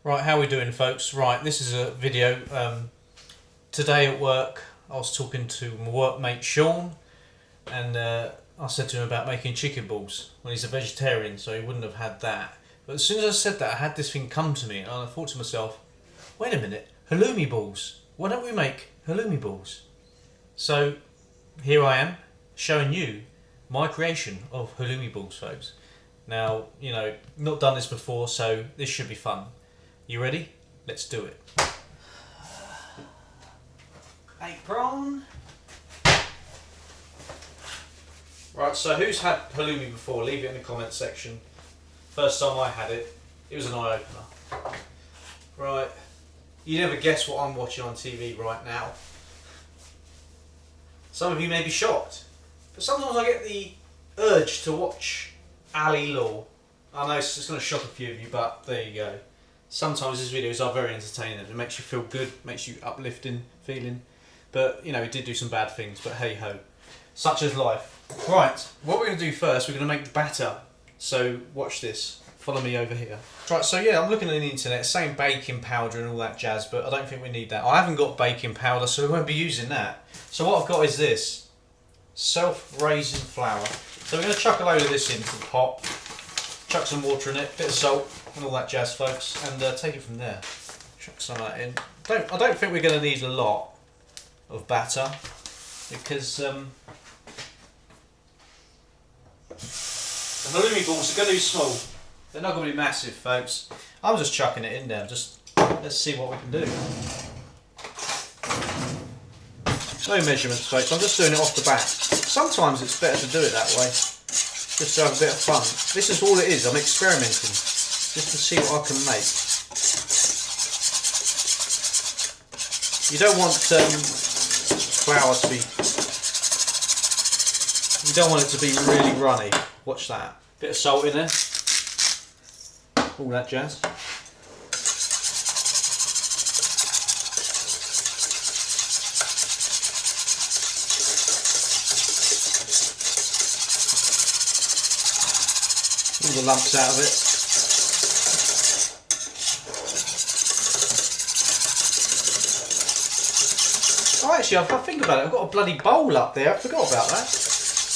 Right, how are we doing, folks? Right, this is a video. Today at work, I was talking to my workmate Sean, and I said to him about making chicken balls. Well, he's a vegetarian, so he wouldn't have had that. But as soon as I said that, I had this thing come to me, and I thought to myself, wait a minute, halloumi balls. Why don't we make halloumi balls? So here I am, showing you my creation of halloumi balls, folks. Now, not done this before, so this should be fun. You ready? Let's do it. Apron. Right, so who's had halloumi before? Leave it in the comments section. First time I had it, it was an eye-opener. Right, you never guess what I'm watching on TV right now. Some of you may be shocked, but sometimes I get the urge to watch Ali Law. I know it's going to shock a few of you, but there you go. Sometimes these videos are very entertaining. It makes you feel good, makes you uplifting feeling. But, he did do some bad things, but hey ho. Such is life. Right, what we're going to do first, we're going to make the batter. So, watch this. Follow me over here. Right, so yeah, I'm looking on the internet, saying baking powder and all that jazz, but I don't think we need that. I haven't got baking powder, so we won't be using that. So what I've got is this. Self-raising flour. So we're going to chuck a load of this into the pot. Chuck some water in it, bit of salt, and all that jazz, folks, and take it from there. Chuck some of that in. I don't think we're going to need a lot of batter because the halloumi balls are going to be small. They're not going to be massive, folks. I'm just chucking it in there. Let's see what we can do. No measurements, folks. I'm just doing it off the bat. Sometimes it's better to do it that way, just to have a bit of fun. This is all it is. I'm experimenting. Just to see what I can make. You don't want flour to be... You don't want it to be really runny. Watch that. Bit of salt in there. All that jazz. All the lumps out of it. Oh, actually, I think about it, I've got a bloody bowl up there. I forgot about that.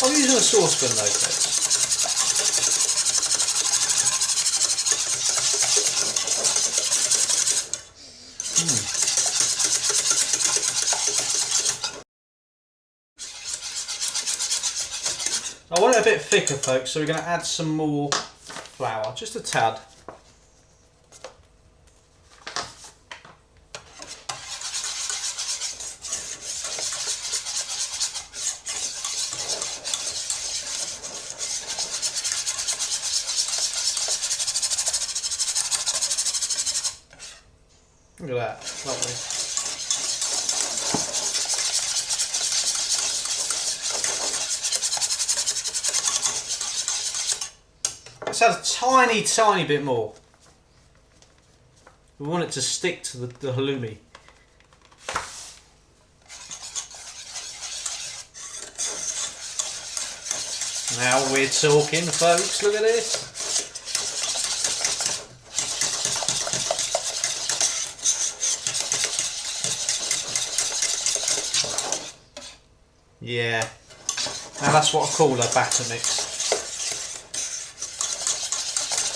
I'm using a saucepan though, folks. I want it a bit thicker, folks, so we're going to add some more flour, just a tad. Look at that, lovely. Let's add a tiny bit more. We want it to stick to the halloumi. Now we're talking, folks. Look at this. Yeah. Now that's what I call a batter mix.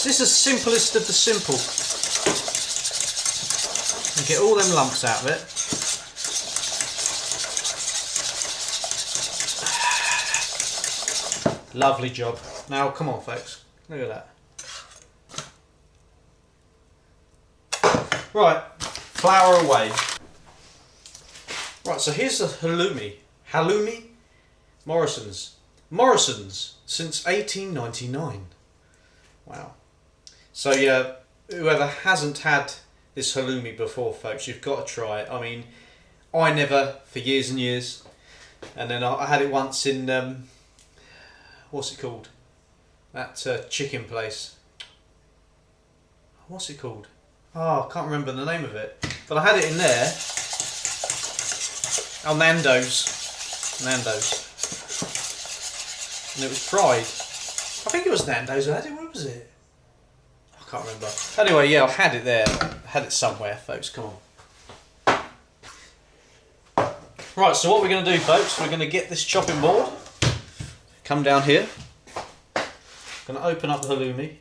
This is the simplest of the simple. And get all them lumps out of it. Lovely job. Now come on, folks. Look at that. Right, flour away. Right, so here's the halloumi. Halloumi? Morrison's since 1899. Wow. So yeah, whoever hasn't had this halloumi before, folks, you've got to try it. I mean, I never, for years and years, and then I had it once in what's it called? That chicken place. What's it called? Oh, I can't remember the name of it. But I had it in there. Oh, Nando's. And it was fried. I think it was Nando's I had it. What was it? I can't remember. Anyway, yeah, I had it there. had it somewhere, folks. Come on. Right, so what we're going to do, folks, we're going to get this chopping board. Come down here. Going to open up the halloumi.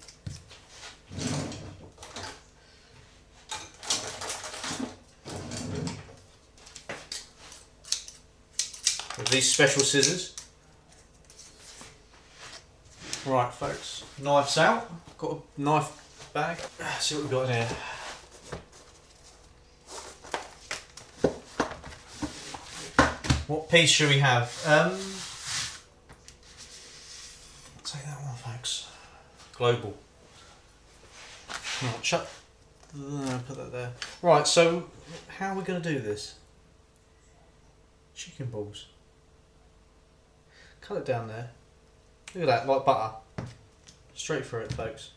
With these special scissors. Right, folks, knives out. Got a knife bag. Let's see what we've got in here. What piece should we have? Take that one, folks. Global. Right, put that there. Right, so how are we going to do this? Chicken balls. Cut it down there. Look at that, like butter. Straight through it, folks.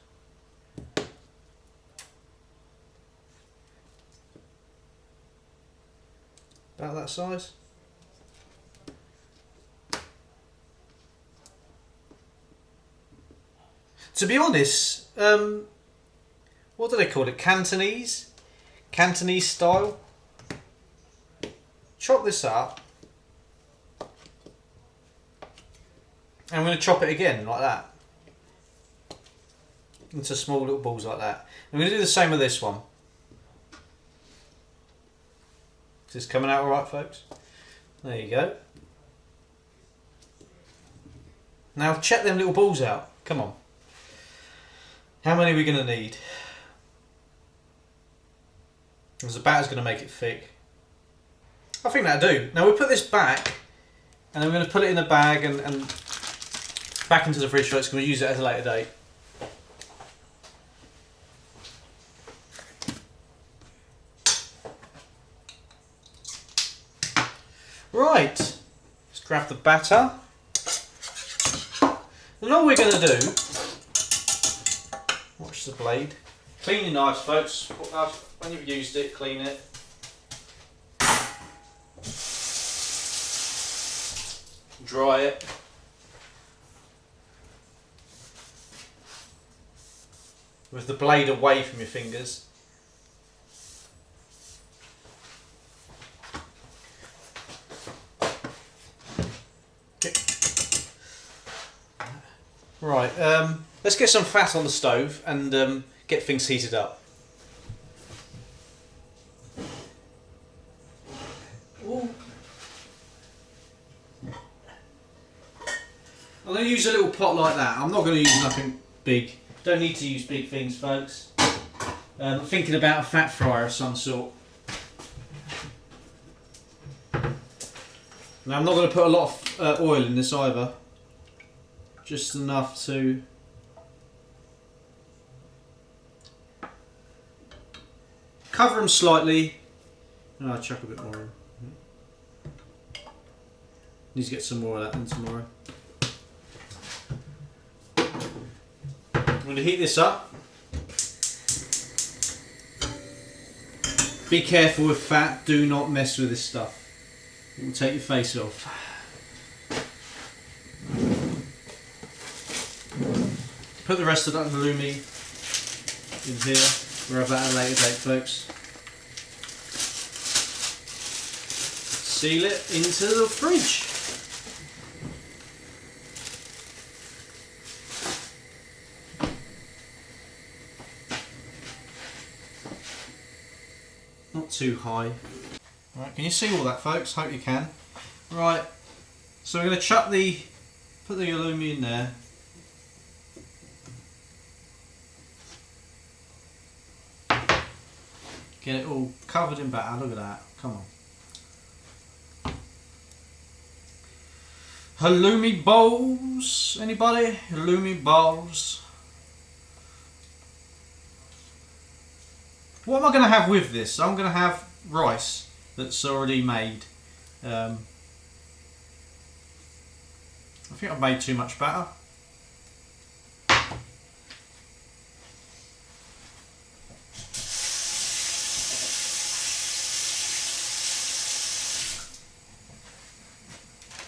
About that size. To be honest, what do they call it? Cantonese? Cantonese style? Chop this up. And I'm going to chop it again, like that. Into small little balls like that. I'm going to do the same with this one. Is this coming out alright, folks? There you go. Now check them little balls out. Come on. How many are we going to need? Because the batter's going to make it thick. I think that'll do. Now we'll put this back and then we're going to put it in a bag and back into the fridge so it's going to use it at a later date. Right, let's grab the batter. And all we're going to do, watch the blade. Clean your knives, folks. When you've used it, clean it. Dry it. With the blade away from your fingers. Right, let's get some fat on the stove and get things heated up. Ooh. I'm going to use a little pot like that. I'm not going to use nothing big. Don't need to use big things, folks. I'm thinking about a fat fryer of some sort. Now I'm not going to put a lot of oil in this either. Just enough to cover them slightly. And I'll chuck a bit more in. Need to get some more of that in tomorrow. I'm going to heat this up. Be careful with fat, do not mess with this stuff. It will take your face off. Put the rest of that halloumi in here. We'll have that at a later date, folks. Seal it into the fridge. Not too high. Right, can you see all that, folks? Hope you can. Right, so we're going to put the halloumi in there. Get it all covered in batter, look at that, come on. Halloumi bowls, anybody? Halloumi bowls. What am I going to have with this? I'm going to have rice that's already made. I think I've made too much batter.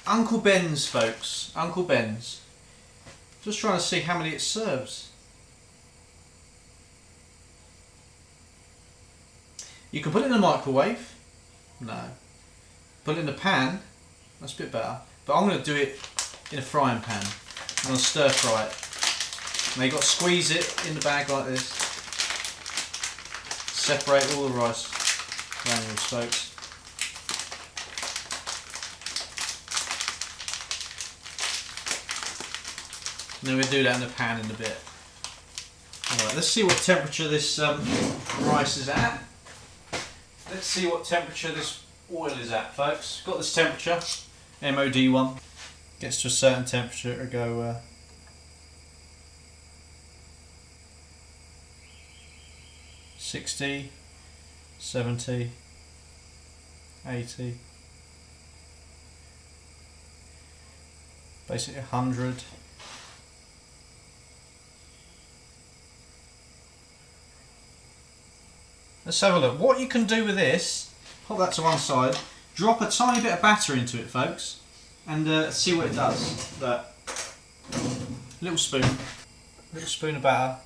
Uncle Ben's, folks. Uncle Ben's. Just trying to see how many it serves. You can put it in the microwave. No. Put it in the pan. That's a bit better. But I'm going to do it in a frying pan. I'm going to stir fry it. Now you've got to squeeze it in the bag like this. Separate all the rice granules, folks. And then we'll do that in the pan in a bit. Alright, let's see what temperature this rice is at. Let's see what temperature this oil is at, folks. Got this temperature, MOD one. Gets to a certain temperature, it'll go 60, 70, 80, basically 100. Let's have a look. What you can do with this, put that to one side, drop a tiny bit of batter into it, folks, and see what it does. Look. Little spoon of batter.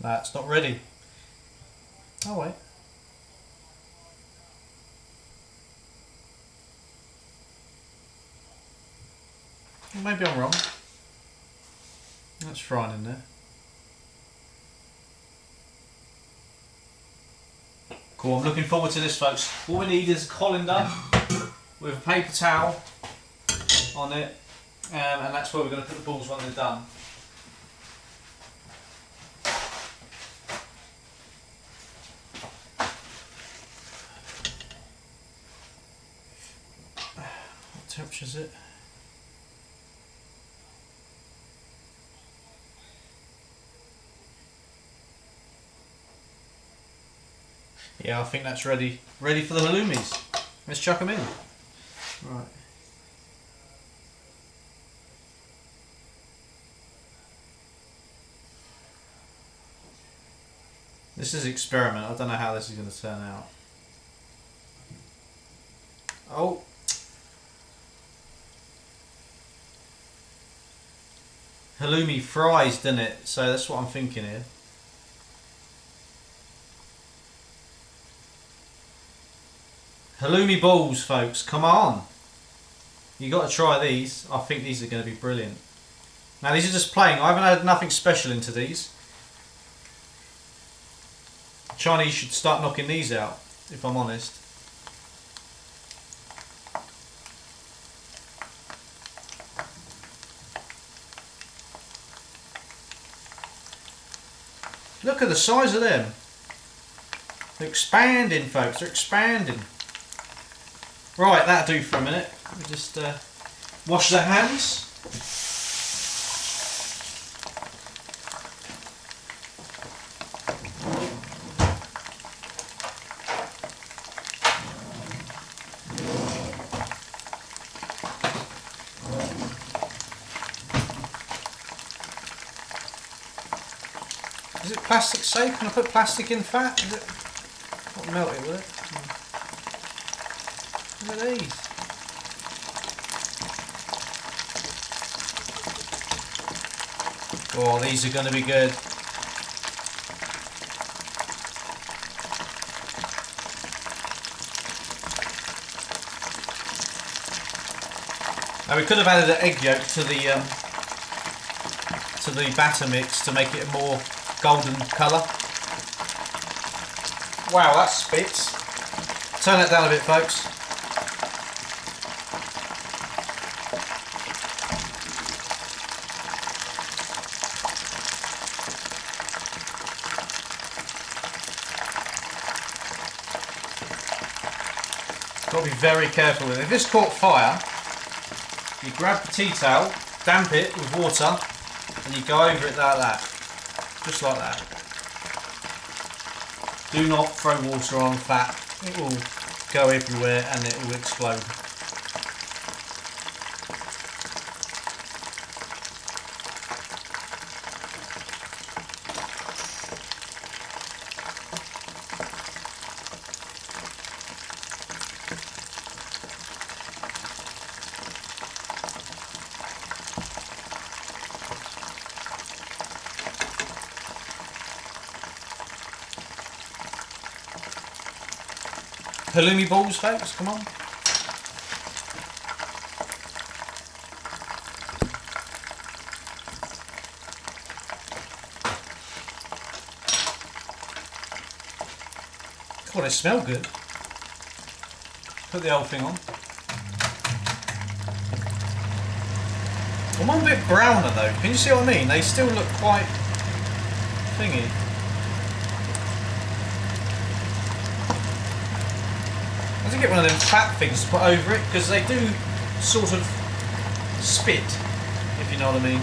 That's not ready. Oh wait. Maybe I'm wrong. That's frying in there. Cool, I'm looking forward to this, folks. All we need is a colander with a paper towel on it, and that's where we're going to put the balls when they're done. What temperature is it? Yeah, I think that's ready for the halloumis. Let's chuck them in. Right. This is an experiment. I don't know how this is going to turn out. Oh. Halloumi fries, doesn't it? So that's what I'm thinking here. Halloumi balls, folks, come on. You got to try these. I think these are going to be brilliant. Now these are just plain. I haven't added nothing special into these. Chinese should start knocking these out, if I'm honest. Look at the size of them. They're expanding, folks. They're expanding. Right, that'll do for a minute. We just wash the hands. Is it plastic safe? Can I put plastic in fat? Is it not melt it, will it? Look at these. Oh, these are going to be good. Now we could have added an egg yolk to the batter mix to make it a more golden colour. Wow, that spits. Turn that down a bit, folks. Got to be very careful with it. If this caught fire, you grab the tea towel, damp it with water, and you go over it like that. Just like that. Do not throw water on fat. It will go everywhere and it will explode. halloumi balls, folks, come on. God, they smell good. Put the whole thing on. I'm a bit browner though, can you see what I mean? They still look quite thingy. I have to get one of them fat things to put over it, because they do sort of spit, if you know what I mean.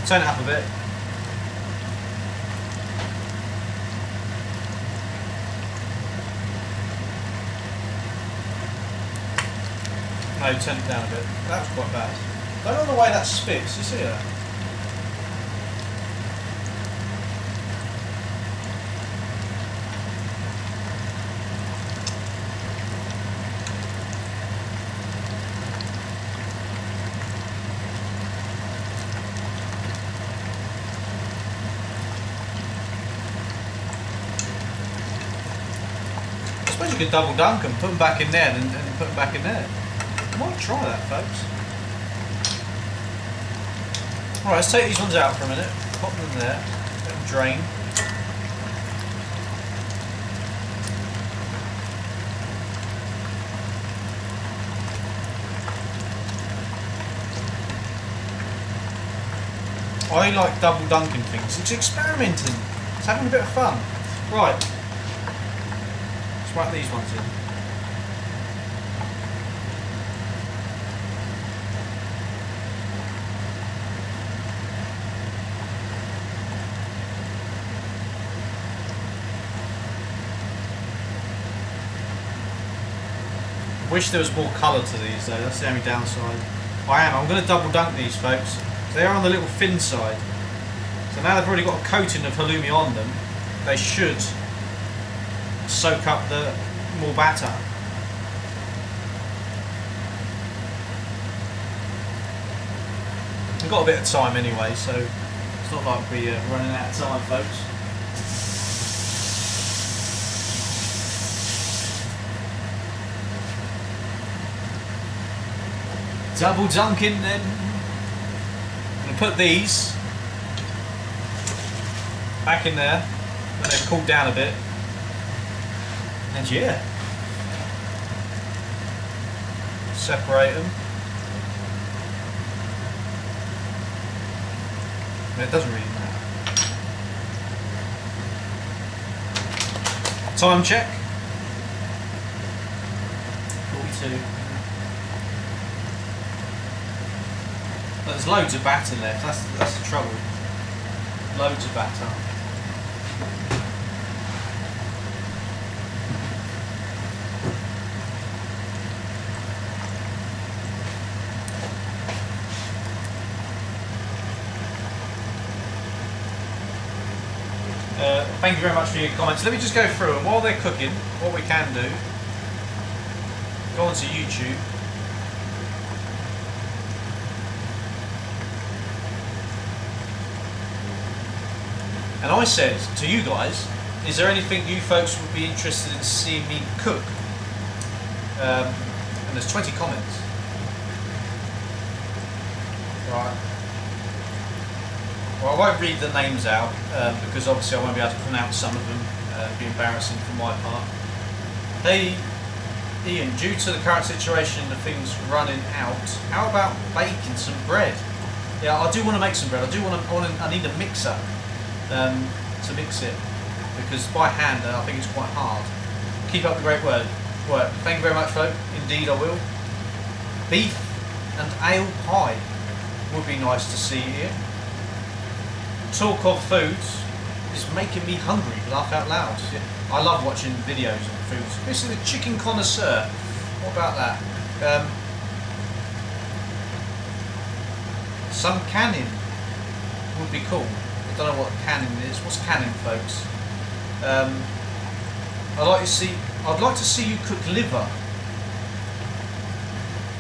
Turn it up a bit. No, turn it down a bit. That was quite bad. I don't know the way that spits, you see that? I suppose you could double dunk them, put them back in there and put them back in there. I might try that, folks. Alright, let's take these ones out for a minute. Pop them in there. Let them drain. I like double dunking things. It's experimenting. It's having a bit of fun. Right. Let's whack these ones in. Wish there was more colour to these though, that's the only downside. I'm going to double dunk these, folks. They are on the little thin side. So now they've already got a coating of halloumi on them, they should soak up the more batter. We've got a bit of time anyway, so it's not like we're running out of time, folks. Double dunking then. I'm going to put these back in there when they've cooled down a bit. And yeah. Separate them. It doesn't really matter. Time check. 42. But there's loads of batter left, that's the trouble. Loads of batter. Thank you very much for your comments. Let me just go through them while they're cooking. What we can do, go onto YouTube. And I said to you guys, is there anything you folks would be interested in seeing me cook? And there's 20 comments. Right. Well, I won't read the names out because obviously I won't be able to pronounce some of them. It'd be embarrassing for my part. Hey, Ian, due to the current situation of things running out, how about baking some bread? Yeah, I do want to make some bread. I need a mixer. To mix it, because by hand I think it's quite hard. Keep up the great work. Thank you very much, folk. Indeed I will. Beef and ale pie would be nice to see here. Talk of foods is making me hungry, laugh out loud. Yeah. I love watching videos of foods. This is the chicken connoisseur. What about that? Some canning would be cool. I don't know what canning is. What's canning, folks? I'd like to see you cook liver.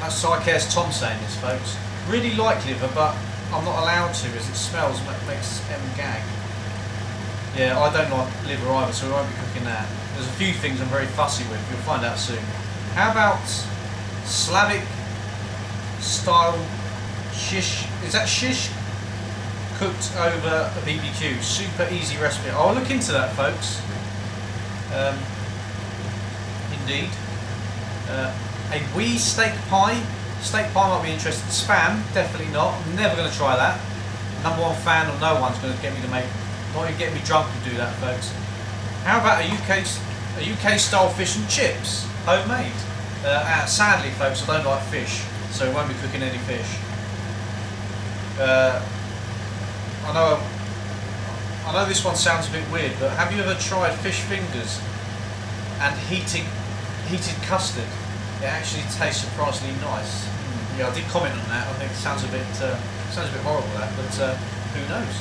That's IKS Tom saying this, folks. Really like liver, but I'm not allowed to, as it smells, makes M gag. Yeah, I don't like liver either, so we won't be cooking that. There's a few things I'm very fussy with, you'll find out soon. How about Slavic style shish? Is that shish? Cooked over a BBQ. Super easy recipe. I'll look into that, folks. Indeed. A wee steak pie. Steak pie might be interesting. Spam, definitely not. I'm never going to try that. Number one fan or no one's going to get me to make. Not even get me drunk to do that, folks. How about a UK style fish and chips, homemade? Sadly, folks, I don't like fish, so we won't be cooking any fish. I know this one sounds a bit weird, but have you ever tried fish fingers and heated custard? It actually tastes surprisingly nice. Yeah, I did comment on that. I think it sounds a bit horrible, that, but who knows?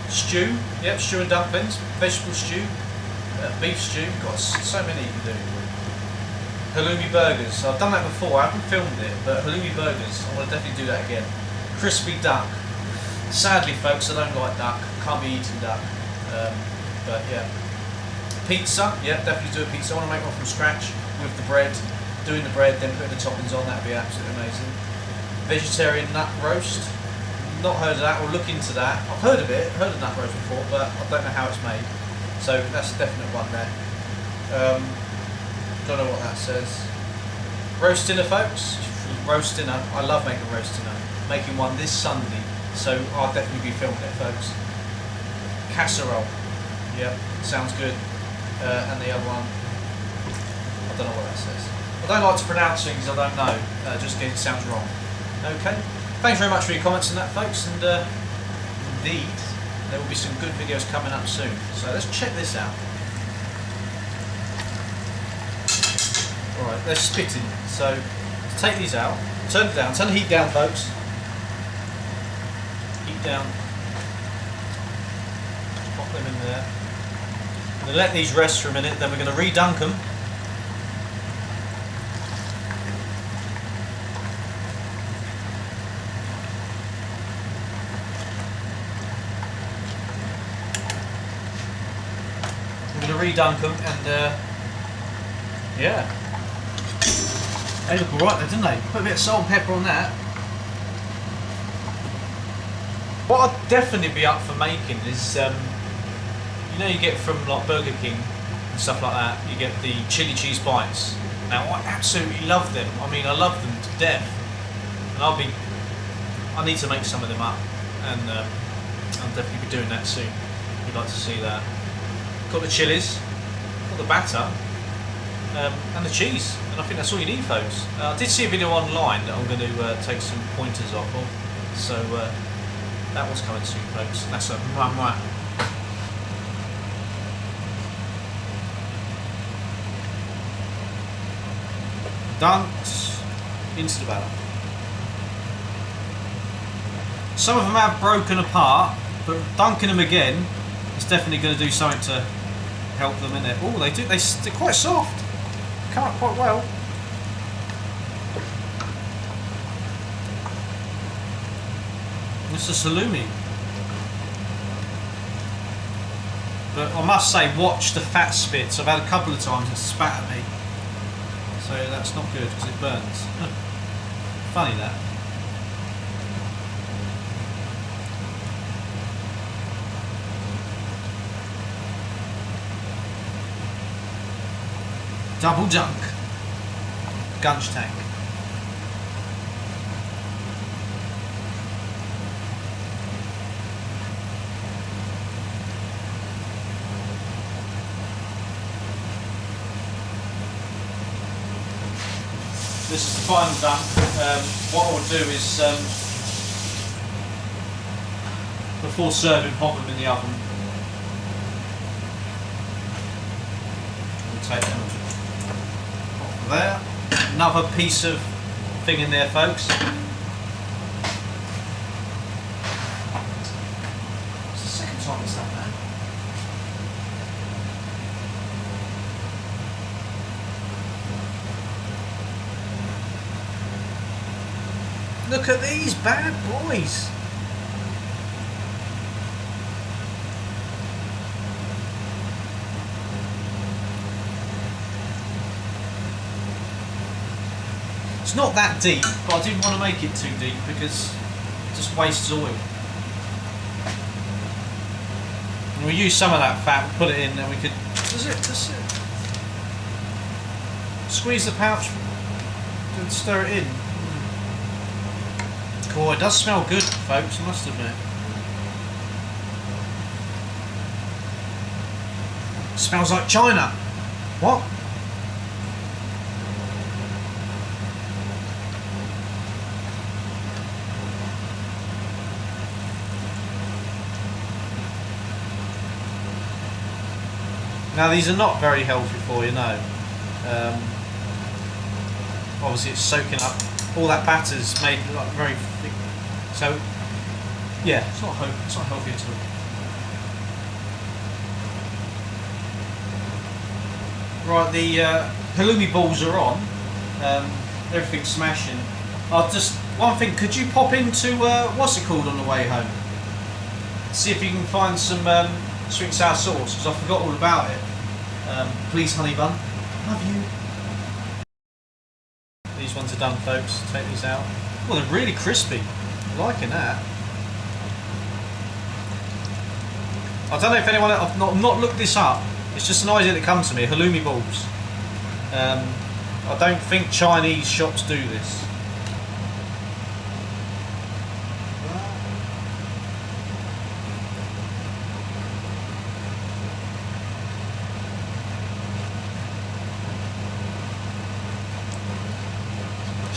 Stew, yep, stew and dumplings, vegetable stew, beef stew. Got so many you can do. Halloumi burgers. I've done that before. I haven't filmed it, but halloumi burgers. I want to definitely do that again. Crispy duck. Sadly, folks, I don't like duck. Can't be eating duck. But yeah. Pizza. Yeah, definitely do a pizza. I want to make one from scratch with the bread. Doing the bread, then putting the toppings on. That'd be absolutely amazing. Vegetarian nut roast. Not heard of that. We'll look into that. I've heard of it. Heard of nut roast before, but I don't know how it's made. So that's a definite one there. Don't know what that says. Roast dinner, folks. Roast dinner. I love making roast dinner. Making one this Sunday. So I'll definitely be filming it, folks. Casserole. Yep, sounds good. And the other one, I don't know what that says. I don't like to pronounce things I don't know, just in case it sounds wrong. Okay. Thanks very much for your comments on that, folks. And indeed, there will be some good videos coming up soon. So let's check this out. Alright, they're spitting. So let's take these out. Turn it down. Turn the heat down, folks. Down, pop them in there. I'm going to let these rest for a minute, then we're going to re-dunk them. I'm going to re-dunk them and yeah, they look alright there, didn't they? Put a bit of salt and pepper on that. What I'd definitely be up for making is, you know, you get from like Burger King and stuff like that, you get the chili cheese bites. Now I absolutely love them. I mean, I love them to death, and I need to make some of them up, and I'll definitely be doing that soon. If you'd like to see that. Got the chilies, got the batter, and the cheese, and I think that's all you need, folks. I did see a video online that I'm going to take some pointers off of, so. That one's coming soon, folks. That's a mwah. Dunked into the batter. Some of them have broken apart, but dunking them again is definitely going to do something to help them in it. Oh, they do. They're quite soft. Come out quite well. It's a halloumi. But I must say, watch the fat spits. I've had a couple of times it spat at me. So that's not good because it burns. Funny that. Double dunk. Gunge tank. This is the final dunk. What I will do is, before serving, pop them in the oven. We'll take them off there. Another piece of thing in there, folks. It's the second time it's done that. Look at these bad boys. It's not that deep, but I didn't want to make it too deep because it just wastes oil. And we use some of that fat, put it in, and we could that's it. Squeeze the pouch and stir it in. Cool, it does smell good, folks, I must admit. It smells like China. What? Now these are not very healthy for you, no. Obviously it's soaking up, all that batter's made like very thick. So yeah, it's not healthy at all. Right, the halloumi balls are on. Everything's smashing. One thing, could you pop into what's it called on the way home? See if you can find some sweet and sour sauce, because I forgot all about it. Please, honey bun. Love you. These ones are done, folks. Take these out. Well, they're really crispy. I'm liking that. I don't know if anyone... I've not looked this up. It's just an idea that comes to me. Halloumi balls. I don't think Chinese shops do this.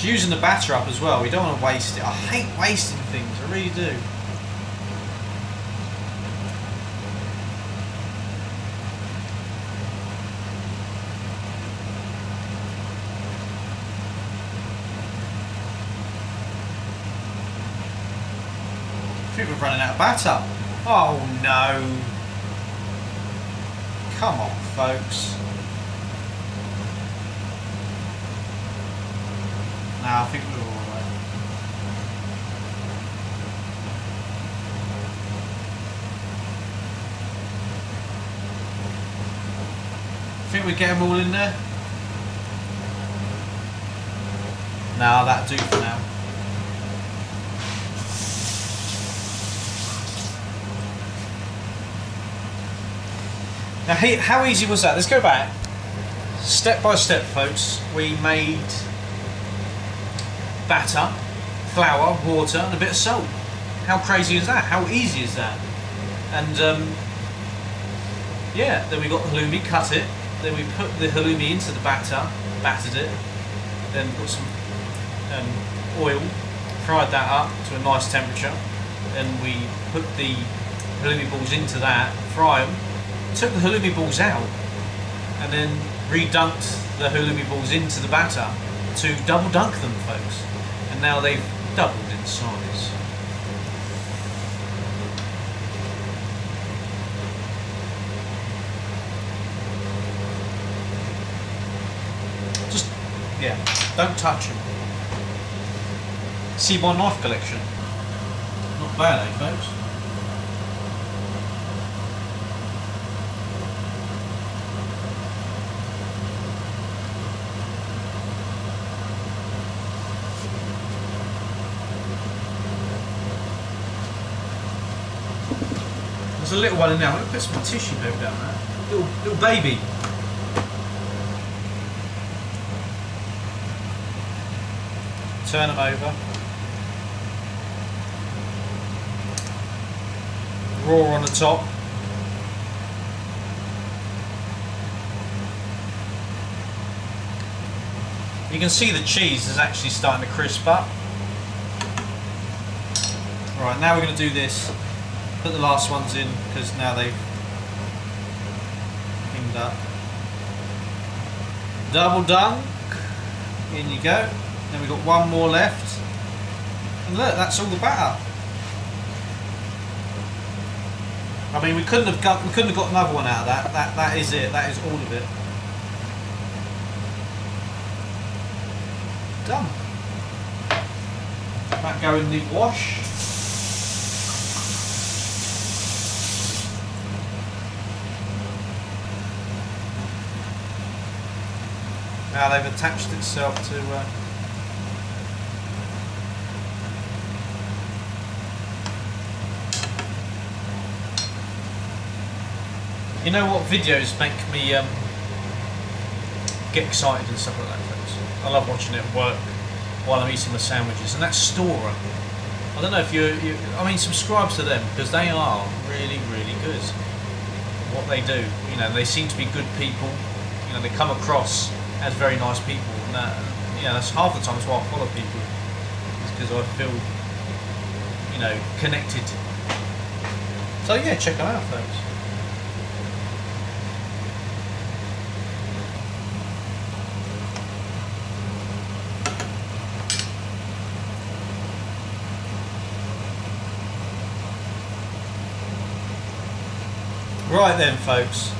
Using the batter up as well, we don't want to waste it. I hate wasting things, I really do. I think we're running out of batter. Oh no. Come on, folks. No, I think we're alright. I think we get them all in there. Nah, that'll do for now. Now, how easy was that? Let's go back. Step by step, folks. We made batter, flour, water and a bit of salt. How crazy is that? How easy is that? And yeah, then we got the halloumi, cut it, then we put the halloumi into the batter, battered it, then put some oil, fried that up to a nice temperature, then we put the halloumi balls into that, fry them, took the halloumi balls out and then redunked the halloumi balls into the batter to double dunk them, folks. And now they've doubled in size. Just, yeah, don't touch them. See my knife collection. Not bad, eh, folks? There's a little one in there. I'm going to put some tissue paper down there. Little baby. Turn them over. Raw on the top. You can see the cheese is actually starting to crisp up. Right, now we're going to do this. Put the last ones in because now they've pinged up. Double dunk. In you go. Then we've got one more left. And look, that's all the batter. I mean, we couldn't have got another one out of that. That is it. That is all of it. Done. That go in the wash. Now they've attached itself to You know what videos make me get excited and stuff like that, folks? I love watching it at work while I'm eating my sandwiches, and that's Stora. I don't know if I mean, subscribe to them because they are really, really good at what they do. You know, they seem to be good people. You know, they come across as very nice people, and you know, that's half the time that's why I follow people, is because I feel, you know, connected. So yeah, check them out, folks. Right then, folks.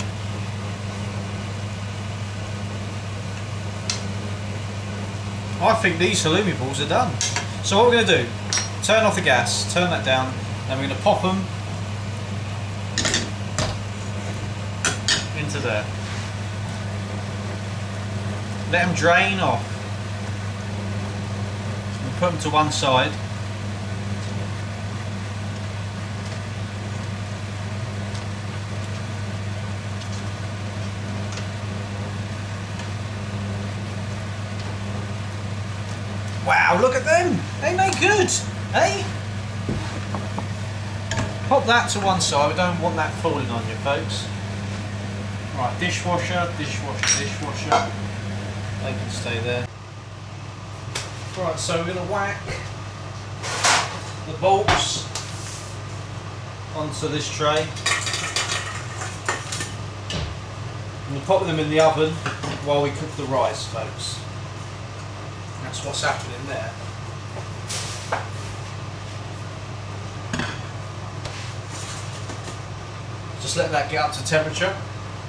I think these halloumi balls are done. So what we're going to do, turn off the gas, turn that down, and we're going to pop them into there. Let them drain off. And put them to one side. Wow, look at them! Ain't they good? Hey? Pop that to one side, we don't want that falling on you, folks. Right, dishwasher, dishwasher, dishwasher. They can stay there. Right, so we're going to whack the bolts onto this tray. And we'll pop them in the oven while we cook the rice, folks. That's what's happening there. Just let that get up to temperature,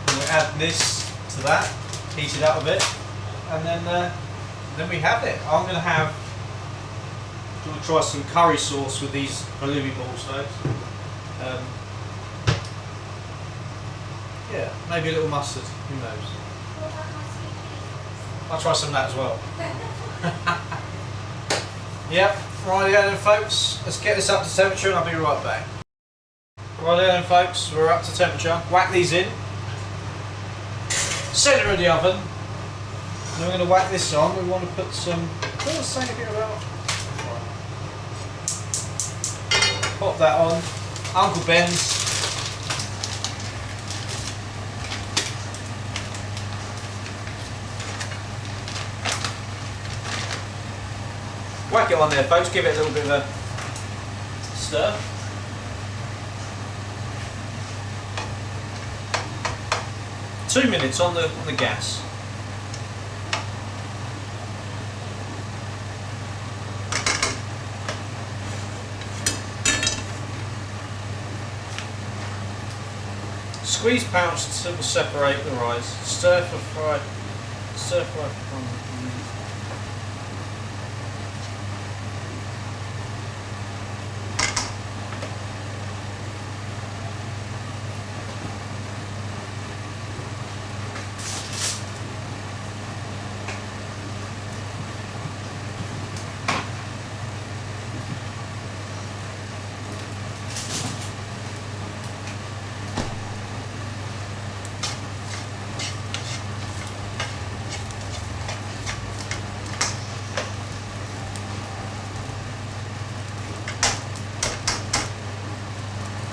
and we add this to that, heat it up a bit, and then we have it. I'm going to try some curry sauce with these halloumi balls, folks. Yeah, maybe a little mustard. Who knows? I'll try some of that as well. Yep, right then, folks. Let's get this up to temperature, and I'll be right back. Right then, folks, we're up to temperature. Whack these in. Centre of the oven. And we're going to whack this on. We want to put some. What was I saying a bit about? Pop that on. Uncle Ben's. Whack it on there, folks. Give it a little bit of a stir. Two minutes on the gas. Squeeze pouch to separate the rice. Stir fry.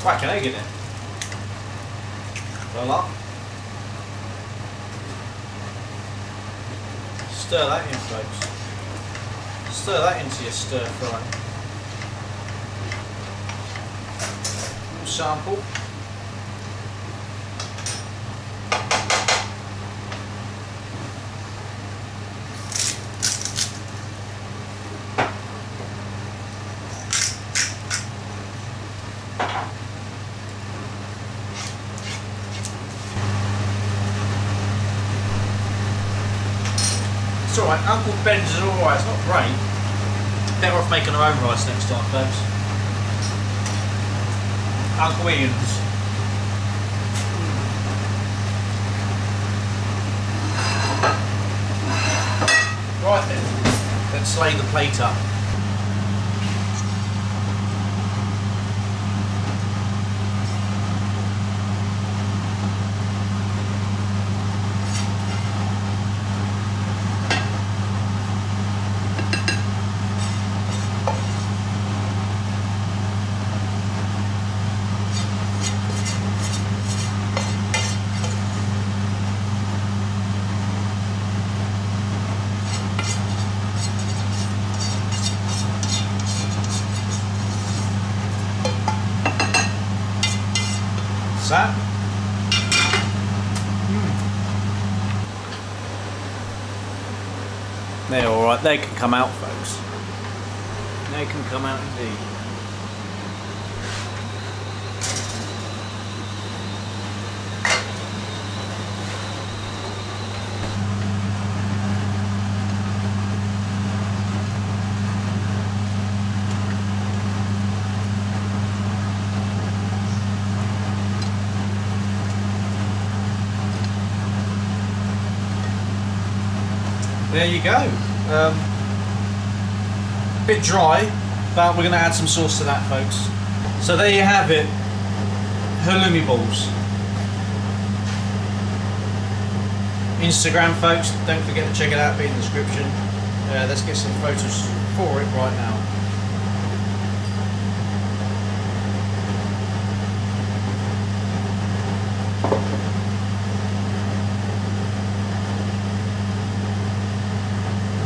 Whack an egg in it. Voila. Stir that in, folks. Stir that into your stir fry. Little sample. It's alright, Uncle Ben's is alright, it's not great. Better off making our own rice next time, folks. Uncle Ian's. Right then, let's lay the plate up. They're alright, they can come out, folks. They can come out indeed. There you go. Bit dry, but we're going to add some sauce to that, folks. So there you have it, halloumi balls. Instagram, folks, don't forget to check it out, be in the description. Let's get some photos for it right now.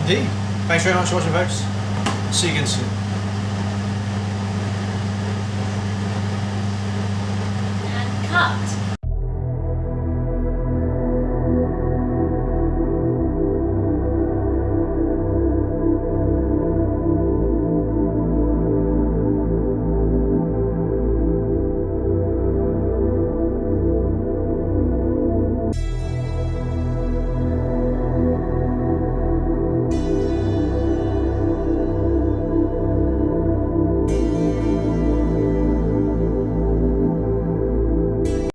Indeed. Thanks very much for watching, folks. See you again soon. And cut.